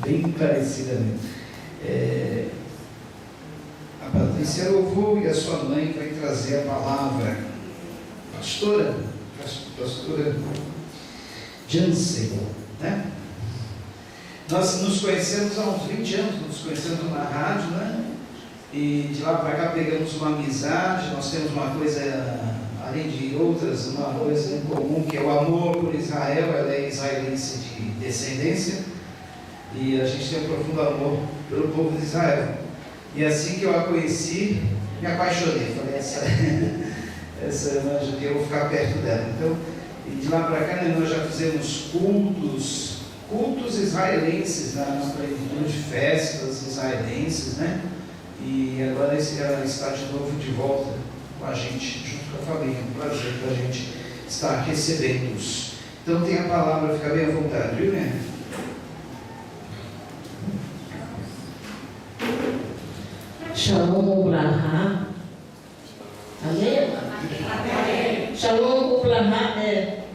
bem parecida mesmo. A Patrícia louvou e a sua mãe vai trazer a palavra. Pastora Jansen, né? Nós nos conhecemos há uns 20 anos, nos conhecemos na rádio, né? E de lá para cá pegamos uma amizade, nós temos uma coisa, além de outras, uma coisa em comum, que é o amor por Israel. Ela é israelense de descendência e a gente tem um profundo amor pelo povo de Israel. E assim que eu a conheci, me apaixonei. Falei, essa irmã judia, eu vou ficar perto dela. Então, e de lá para cá, né, nós já fizemos cultos israelenses, na plenitude, festas israelenses, né? E agora ela está de novo de volta com a gente, junto com a família. É um prazer para a gente estar recebendo-os. Então tem a palavra, fica bem à vontade, viu, né? Shalom Ubraha. Amém? Amém. Shalom Ubraha é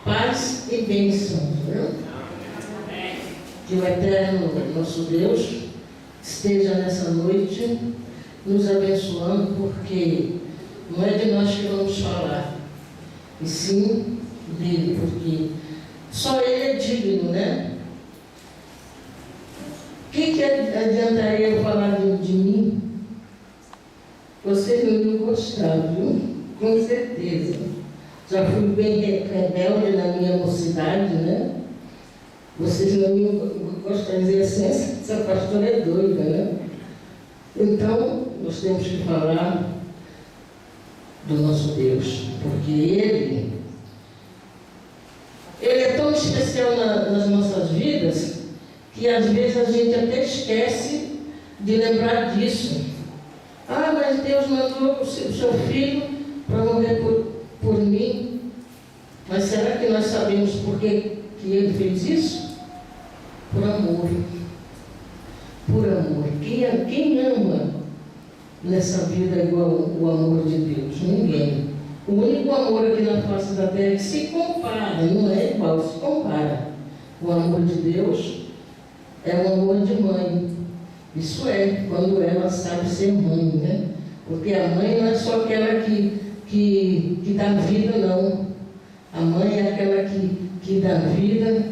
paz e bênção, viu? Que o eterno nosso Deus esteja nessa noite nos abençoando, porque não é de nós que vamos falar, e sim dele, porque só ele é digno, né? O que adiantaria eu falar de mim? Vocês não iam gostar, viu? Com certeza. Já fui bem rebelde na minha mocidade, né? Vocês não iam gostar de dizer assim, essa pastora é doida, né? Então, nós temos que falar do nosso Deus, porque Ele é tão especial nas nossas vidas, que às vezes a gente até esquece de lembrar disso. Ah, mas Deus mandou o seu filho para morrer por mim. Mas será que nós sabemos por que Ele fez isso? Por amor. Por amor. Quem ama nessa vida igual o amor de Deus? Ninguém. O único amor aqui na face da terra que se compara, não é igual, se compara. O amor de Deus é o amor de mãe. Isso é, quando ela sabe ser mãe, né? Porque a mãe não é só aquela que dá vida, não. A mãe é aquela que dá vida,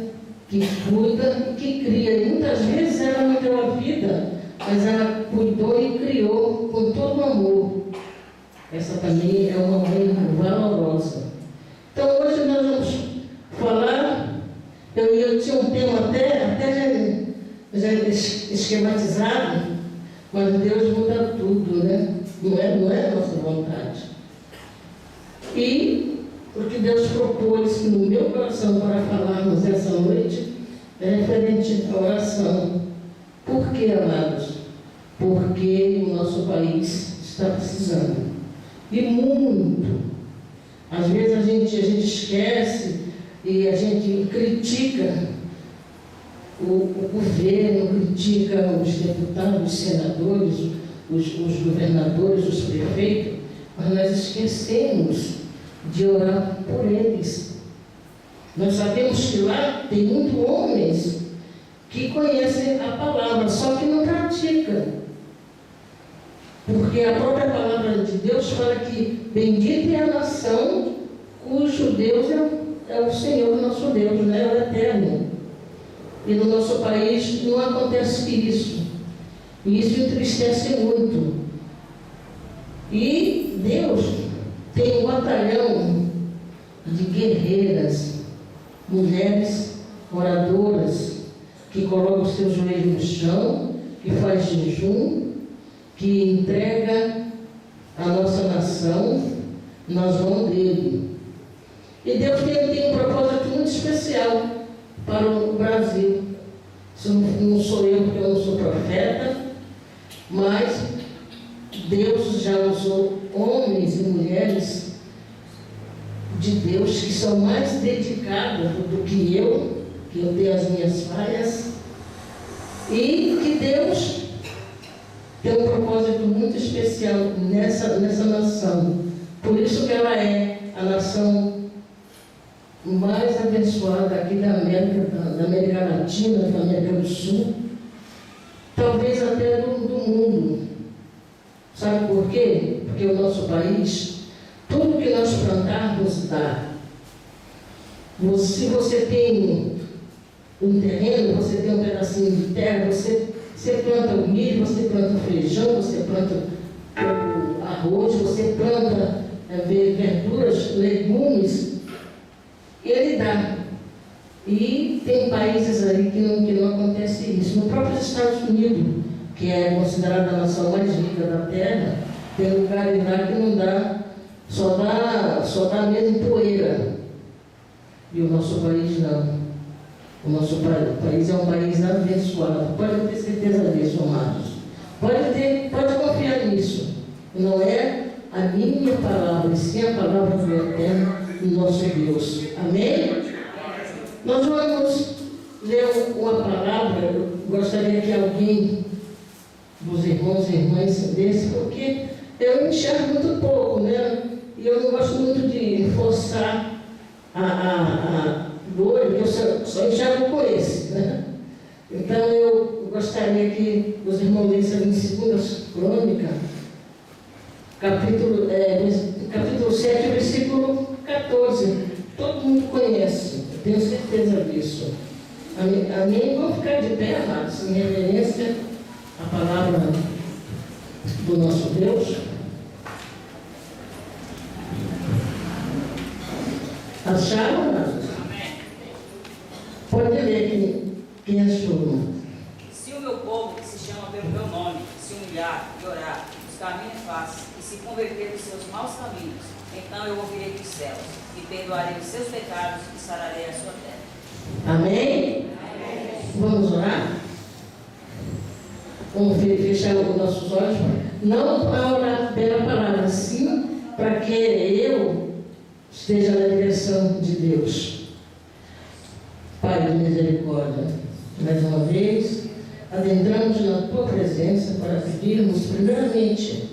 que cuida e que cria. E muitas vezes ela não deu a vida, mas ela cuidou e criou com todo o amor. Essa também é uma mãe valorosa. Então hoje nós vamos falar, eu tinha um tema até já esquematizado, mas Deus muda tudo, né? Não é a nossa vontade. E o que Deus propôs no meu coração para falarmos essa noite é referente à oração. Por que, amados? Porque o nosso país está precisando. E muito. Às vezes a gente esquece e a gente critica o governo, critica os deputados, os senadores, os governadores, os prefeitos, mas nós esquecemos de orar por eles. Nós sabemos que lá tem muitos homens que conhecem a palavra, só que não praticam. Porque a própria palavra de Deus fala que bendita é a nação cujo Deus é o Senhor nosso Deus, né? É o eterno. E no nosso país não acontece isso. E isso entristece muito. E Deus tem um batalhão de guerreiras, mulheres oradoras, que colocam os seus joelhos no chão, que faz jejum, que entrega a nossa nação nas mãos dele. E Deus tem um propósito muito especial para o Brasil. Isso não sou eu, porque eu não sou profeta, mas Deus já usou homens e mulheres de Deus que são mais dedicados do que eu tenho as minhas falhas, e que Deus tem um propósito muito especial nessa nação. Por isso que ela é a nação mais abençoada aqui da América Latina, da América do Sul, talvez até do mundo. Sabe por quê? Porque o nosso país, tudo que nós plantarmos dá. Se você tem um terreno, você tem um pedacinho de terra, você planta o milho, você planta o feijão, você planta o arroz, você planta verduras, legumes, e ele dá. E tem países aí que não acontece isso. No próprio Estados Unidos, que é considerada a nação mais rica da Terra, tem lugares lá que não dá, só dá mesmo poeira. E o nosso país não. O nosso país é um país abençoado. Pode ter certeza disso, amados. Pode confiar nisso. Não é a minha palavra, e sim a palavra do Eterno, do nosso Deus. Amém? Nós vamos ler uma palavra. Eu gostaria que alguém dos irmãos e irmãs desse, porque eu enxergo muito pouco, né? E eu não gosto muito de forçar do olho, porque eu só enxergo com esse, né? Então eu gostaria que os irmãos lessem em 2 Crônicas, capítulo 7, versículo 14. Todo mundo conhece, eu tenho certeza disso. Amém? Vamos ficar de pé, amados, em reverência à palavra do nosso Deus. Acharam, amados? Pode ler quem achou. Se o meu povo, que se chama pelo meu nome, se humilhar e orar, buscar a minha face, e se converter dos seus maus caminhos, então eu ouvirei dos céus, e perdoarei os seus pecados, e sararei a sua terra. Amém? Amém. Vamos orar? Vamos fechar os nossos olhos, não para orar pela palavra, sim para que eu esteja na direção de Deus. Pai de misericórdia, mais uma vez, adentramos na Tua presença para pedirmos, primeiramente,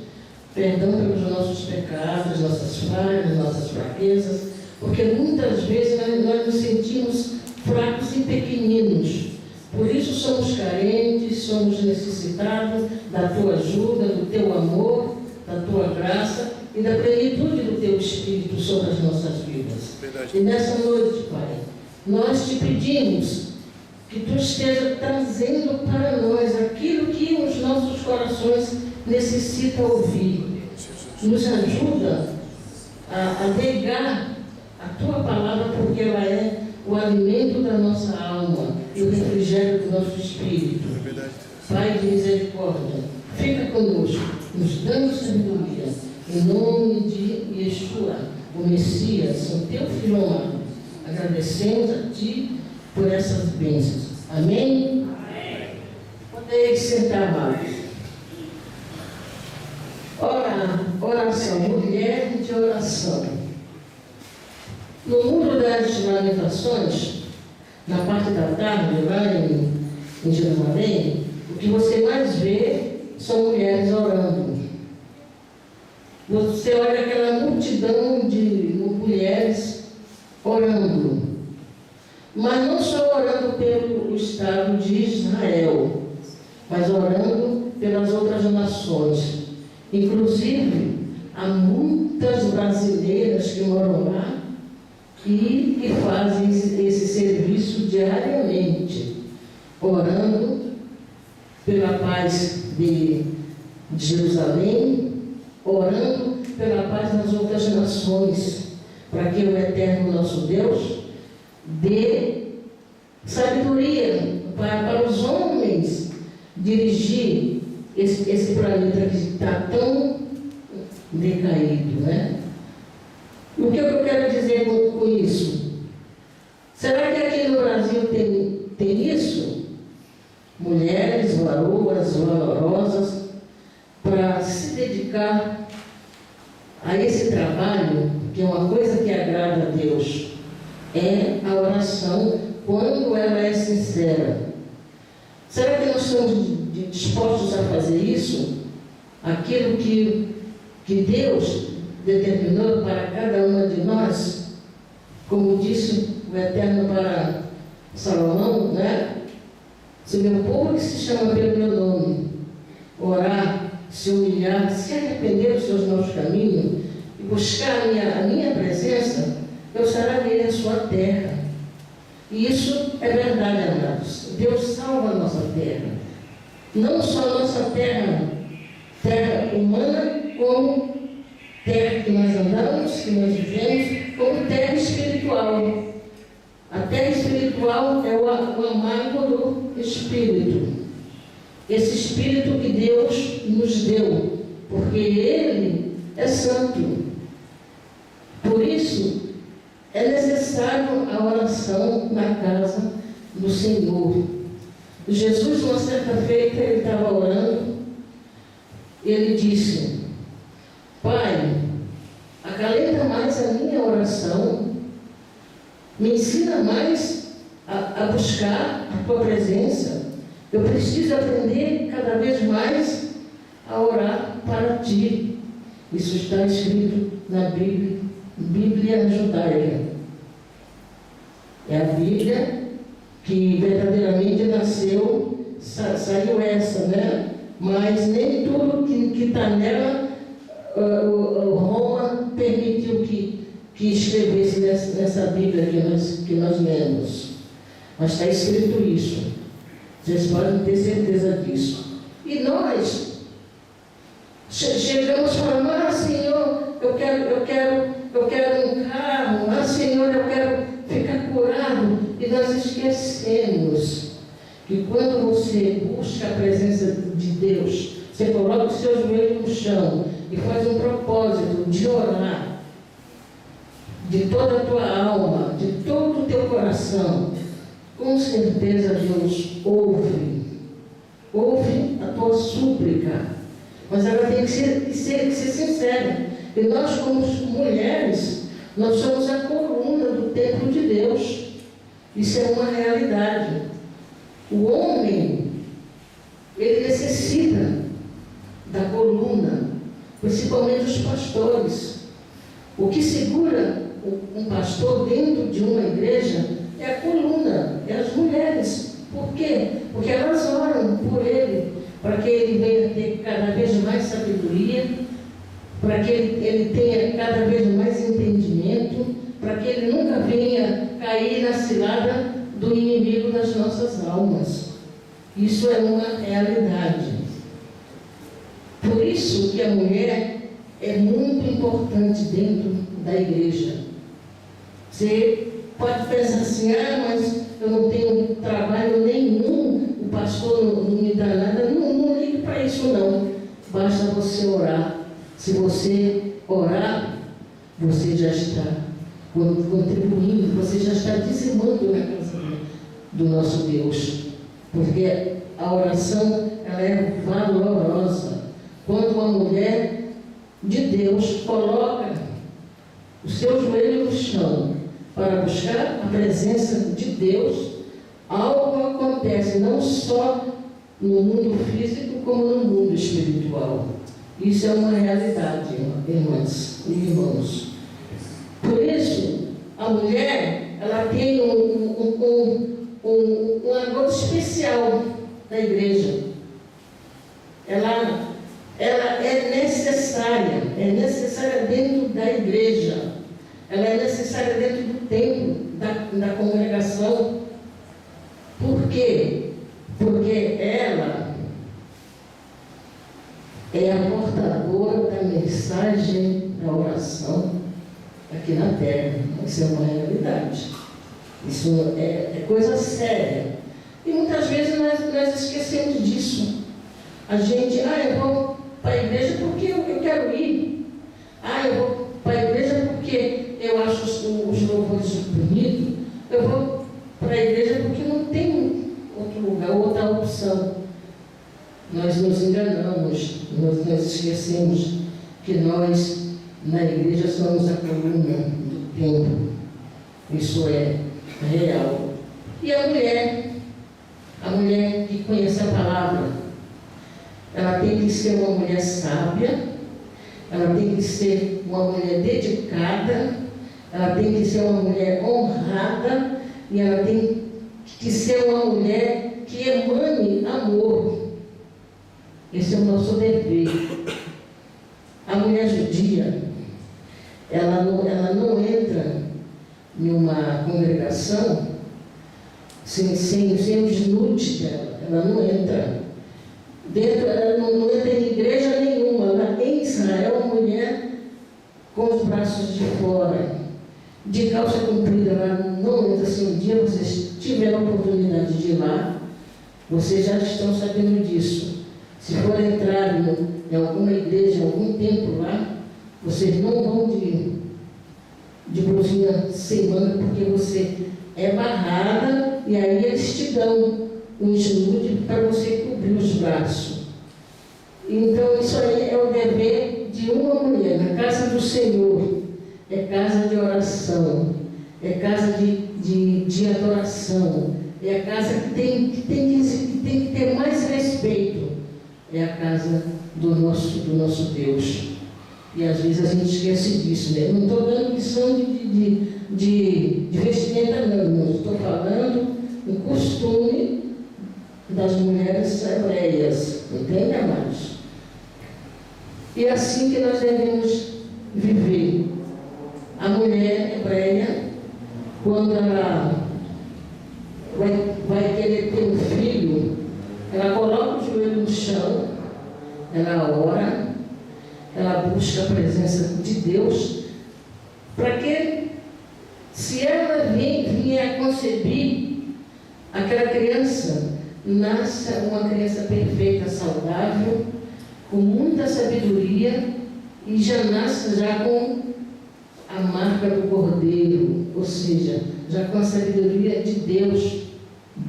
perdão pelos nossos pecados, nossas falhas, nossas fraquezas, porque muitas vezes nós nos sentimos fracos e pequeninos. Por isso somos carentes, somos necessitados da Tua ajuda, do Teu amor, da Tua graça e da plenitude do Teu Espírito sobre as nossas vidas. Verdade. E nessa noite, Pai, nós te pedimos que Tu esteja trazendo para nós aquilo que os nossos corações necessitam ouvir. Nos ajuda a negar a Tua palavra, porque ela é o alimento da nossa alma e o refrigério do nosso espírito. Pai de misericórdia, fica conosco, nos dando sabedoria, em nome de Yeshua, o Messias, o Teu Filho amado. Agradecemos a Ti por essas bênçãos. Amém? Amém. Podeis sentar, amados. Oração, mulher de oração. No mundo das lamentações, na parte da tarde, lá em Jerusalém, o que você mais vê são mulheres orando. Você olha aquela multidão de mulheres orando, mas não só orando pelo Estado de Israel, mas orando pelas outras nações. Inclusive, há muitas brasileiras que moram lá e que fazem esse serviço diariamente, orando pela paz de Jerusalém, orando pela paz das outras nações, para que o Eterno nosso Deus dê sabedoria para os homens dirigir esse planeta que está tão decaído, né? O que eu quero dizer com isso? Será que aqui no Brasil tem isso? Mulheres, varoas, valorosas, para se dedicar a esse trabalho, que é uma coisa que agrada a Deus, é a oração, quando ela é sincera. Será que nós estamos dispostos a fazer isso? Aquilo que Deus determinou para cada uma de nós? Como disse o Eterno para Salomão, né? Se meu povo que se chama pelo meu nome orar, se humilhar, se arrepender dos seus maus caminhos e buscar a minha presença, eu sararei a sua terra. E isso é verdade, amados. Deus salva a nossa terra. Não só a nossa terra humana, como terra que nós andamos, que nós vivemos, como terra espiritual. A terra espiritual é o amargo do Espírito. Esse Espírito que Deus nos deu, porque Ele é santo. Por isso, é necessário a oração na casa do Senhor. Jesus, uma certa feita, ele estava orando, ele disse: Pai, acalenta mais a minha oração, me ensina mais a buscar a Tua presença. Eu preciso aprender cada vez mais a orar para Ti. Isso está escrito na Bíblia judaica. É a Bíblia que verdadeiramente nasceu, saiu essa, né? Mas nem tudo que está nela, Roma permitiu que escrevesse nessa Bíblia que nós lemos. Mas está escrito isso. Vocês podem ter certeza disso. E nós chegamos falando: ah, Senhor, eu quero um carro. Ah, Senhor, eu quero ficar curado. E nós esquecemos que quando você busca a presença de Deus, você coloca os seus joelhos no chão e faz um propósito de orar de toda a tua alma, de todo o teu coração, com certeza Deus ouve a tua súplica, mas ela tem que ser sincera. E nós, como mulheres, nós somos a coluna do templo de Deus. Isso é uma realidade. O homem, ele necessita da coluna, principalmente os pastores. O que segura um pastor dentro de uma igreja é a coluna, é as mulheres. Por quê? Porque elas oram por ele, para que ele venha ter cada vez mais sabedoria, para que ele tenha cada vez mais entendimento, para que ele nunca venha cair na cilada do inimigo das nossas almas. Isso é uma realidade. Por isso que a mulher é muito importante dentro da igreja. Você pode pensar assim: ah, mas eu não tenho trabalho nenhum, o pastor não me dá nada. Não ligue para isso não. Basta você orar. Se você orar, você já está contribuindo, você já está dizimando na casa do nosso Deus. Porque a oração, ela é valorosa. Quando uma mulher de Deus coloca o seu joelho no chão para buscar a presença de Deus, algo acontece, não só no mundo físico, como no mundo espiritual. Isso é uma realidade, irmãs e irmãos. Por isso, a mulher, ela tem um negócio especial da igreja. Ela é necessária dentro da igreja. Ela é necessária dentro do templo, da congregação. Por quê? Porque ela é a portadora da mensagem da oração aqui na terra. Isso é uma realidade. Isso é coisa séria. E muitas vezes nós esquecemos disso. A gente, eu vou para a igreja porque eu quero ir. Eu vou para a igreja porque eu acho os louvores bonitos. Eu vou para a igreja porque não tem outro lugar, outra opção. Nós nos enganamos, nós esquecemos que nós, na igreja, somos a coluna do templo. Isso é real. E a mulher que conhece a palavra, ela tem que ser uma mulher sábia, ela tem que ser uma mulher dedicada, ela tem que ser uma mulher honrada e ela tem que ser uma mulher que emane amor. Esse é o nosso dever. A mulher judia, ela não entra em uma congregação sem o desnude dela. Ela não entra. Ela não entra em igreja nenhuma. Ela, em Israel, uma mulher com os braços de fora, de calça comprida, ela não entra. Se um dia vocês tiverem a oportunidade de ir lá, vocês já estão sabendo disso. Se for entrar em alguma igreja, em algum templo lá, vocês não vão de blusinha sem manga, porque você é barrada e aí eles te dão um esnude para você cobrir os braços. Então, isso aí é o dever de uma mulher. Na casa do Senhor, é casa de oração, é casa de adoração, é a casa que tem que ter mais respeito. É a casa do nosso Deus. E às vezes a gente esquece disso, né? Não estou dando lição de vestimenta, não. Estou falando do costume das mulheres hebreias. Entende, amados? E é assim que nós devemos viver. A mulher hebreia, quando ela vai querer ter um filho, ela coloca o joelho no chão, ela ora, ela busca a presença de Deus, para que, se ela vier a conceber, aquela criança nasça uma criança perfeita, saudável, com muita sabedoria, e já nasce já com a marca do Cordeiro, ou seja, já com a sabedoria de Deus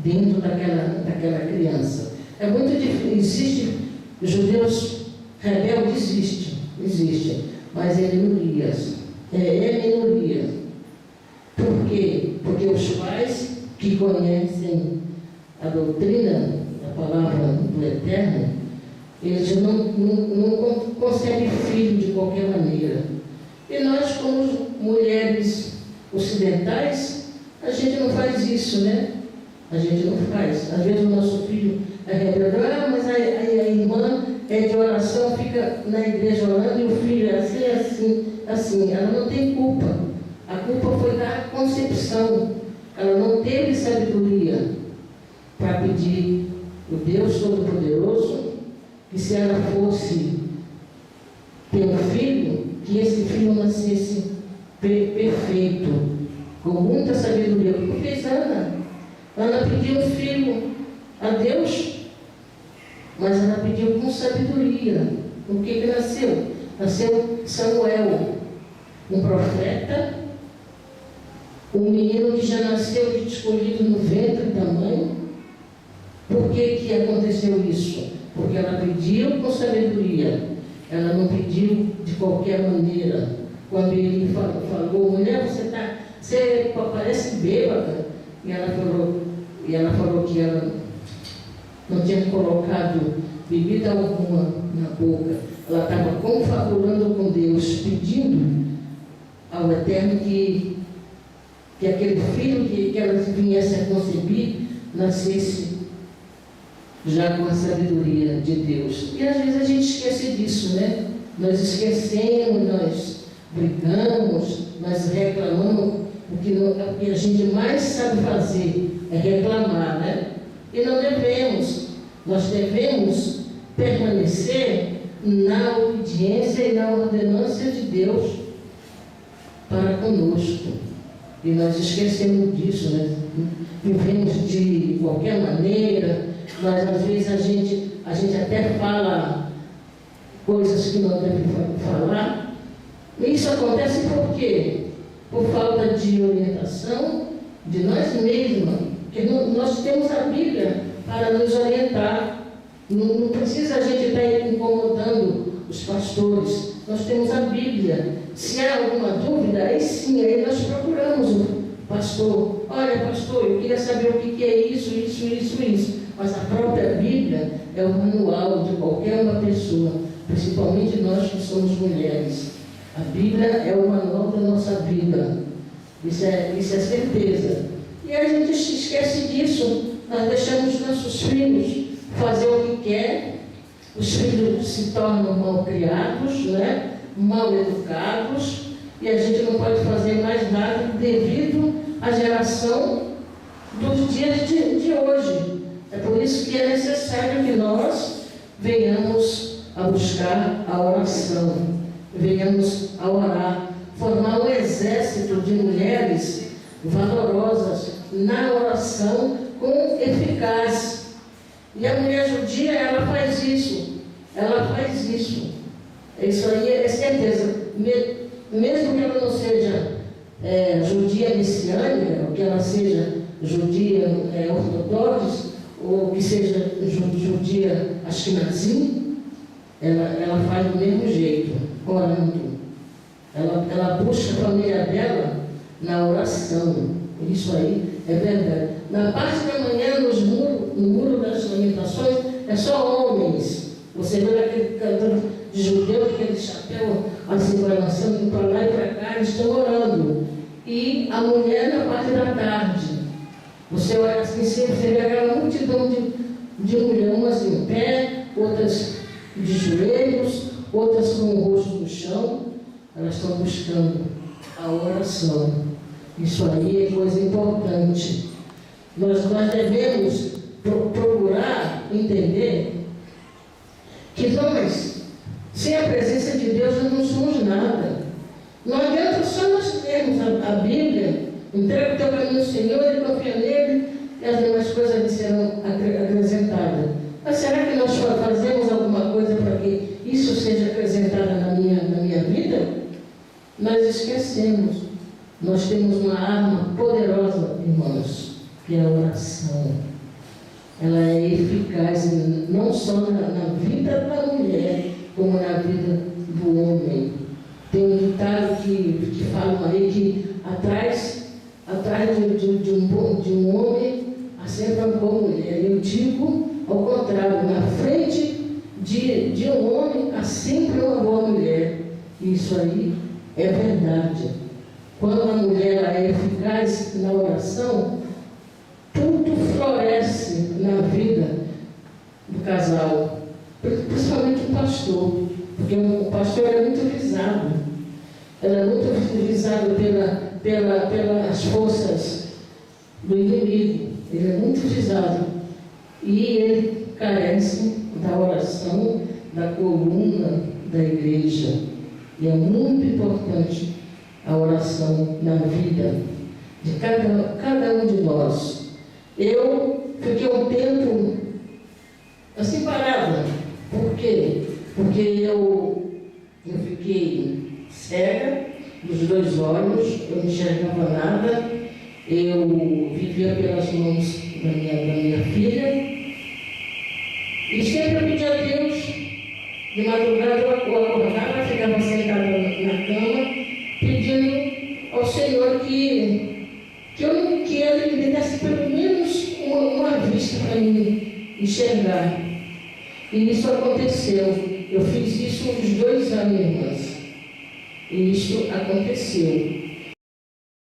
dentro daquela criança. É muito difícil. Existe judeus rebeldes, existe, mas é minorias. É minoria. Por quê? Porque os pais que conhecem a doutrina, a palavra do Eterno, eles não concebem filho de qualquer maneira. E nós, como mulheres ocidentais, a gente não faz isso, né? A gente não faz. Às vezes o nosso filho é rebelde, mas a irmã é de oração, fica na igreja orando, e o filho é assim. Ela não tem culpa. A culpa foi da concepção. Ela não teve sabedoria para pedir o Deus Todo-Poderoso que, se ela fosse ter um filho, que esse filho nascesse perfeito, com muita sabedoria. O que fez Ana? Ana pediu um filho a Deus, mas ela pediu com sabedoria. O que nasceu? Nasceu Samuel, um profeta, um menino que já nasceu escolhido no ventre da mãe. Por que aconteceu isso? Porque ela pediu com sabedoria, ela não pediu de qualquer maneira. Quando ele falou, mulher, você parece bêbada, e ela falou que ela não tinha colocado bebida alguma na boca. Ela estava confabulando com Deus, pedindo ao Eterno que aquele filho que ela viesse a conceber nascesse já com a sabedoria de Deus. E às vezes a gente esquece disso, né? Nós esquecemos, nós brigamos, nós reclamamos. O que a gente mais sabe fazer é reclamar, né? E não devemos. Nós devemos permanecer na obediência e na ordenança de Deus para conosco. E nós esquecemos disso, né? Vivemos de qualquer maneira. Mas às vezes a gente até fala coisas que não deve falar. E isso acontece por quê? Por falta de orientação de nós mesmos. Porque nós temos a Bíblia para nos orientar. Não precisa a gente estar incomodando os pastores. Nós temos a Bíblia. Se há alguma dúvida, aí sim, aí nós procuramos o pastor. Olha, pastor, eu queria saber o que é isso. Mas a própria Bíblia é o manual de qualquer uma pessoa, principalmente nós que somos mulheres. A Bíblia é o manual da nossa vida. Isso é certeza. E a gente esquece disso. Nós deixamos nossos filhos fazer o que quer. Os filhos se tornam mal criados, né? Mal educados, e a gente não pode fazer mais nada devido à geração dos dias de hoje. É por isso que é necessário que nós venhamos a buscar a oração, venhamos a orar, formar um exército de mulheres valorosas na oração com eficácia. E a mulher judia, ela faz isso. Isso aí é certeza. Mesmo que ela não seja judia messiânica, ou que ela seja judia ortodoxa, ou que seja judia ashkenazim, ela faz do mesmo jeito, orando. Ela busca a família dela na oração. Isso aí é verdade. Na parte da manhã, no muro das lamentações, é só homens. Você vê aquele cantando de judeu, aquele chapéu assim balançando para lá e para cá, eles estão orando. E a mulher na parte da tarde. Você olha assim, você vê aquela multidão de mulheres, umas em pé, outras de joelhos, outras com o rosto no chão. Elas estão buscando a oração. Isso aí é coisa importante. Nós devemos procurar entender que nós, sem a presença de Deus, nós não somos nada. Não adianta só nós lermos a Bíblia, entrega o teu caminho ao Senhor e confia nele, e as demais coisas lhe serão acrescentadas. Mas será que nós fazemos alguma coisa para que isso seja acrescentado na minha vida? Nós esquecemos. Nós temos uma arma poderosa, irmãos, que é a oração. Ela é eficaz não só na vida da mulher, como na vida do homem. Tem um ditado que fala aí que atrás de um homem há sempre uma boa mulher. Eu digo ao contrário, na frente de um homem há sempre uma boa mulher. Isso aí é verdade. Quando a mulher é eficaz na oração, tudo floresce na vida do casal, principalmente o pastor, porque o pastor é muito visado, ela é muito visado pelas forças do inimigo, ele é muito visado, e ele carece da oração, da coluna da igreja, e é muito importante a oração na vida de cada um de nós. Eu fiquei um tempo assim parada. Por quê? Porque eu fiquei cega dos dois olhos, eu não enxergava nada, eu vivia pelas mãos da minha filha, e sempre eu pedia a Deus, de madrugada eu acordava, ficava sentada na cama, pedindo ao Senhor que Ele me desse pelo menos uma vista para mim enxergar. E isso aconteceu. Eu fiz isso uns 2 anos, irmãs. E isso aconteceu.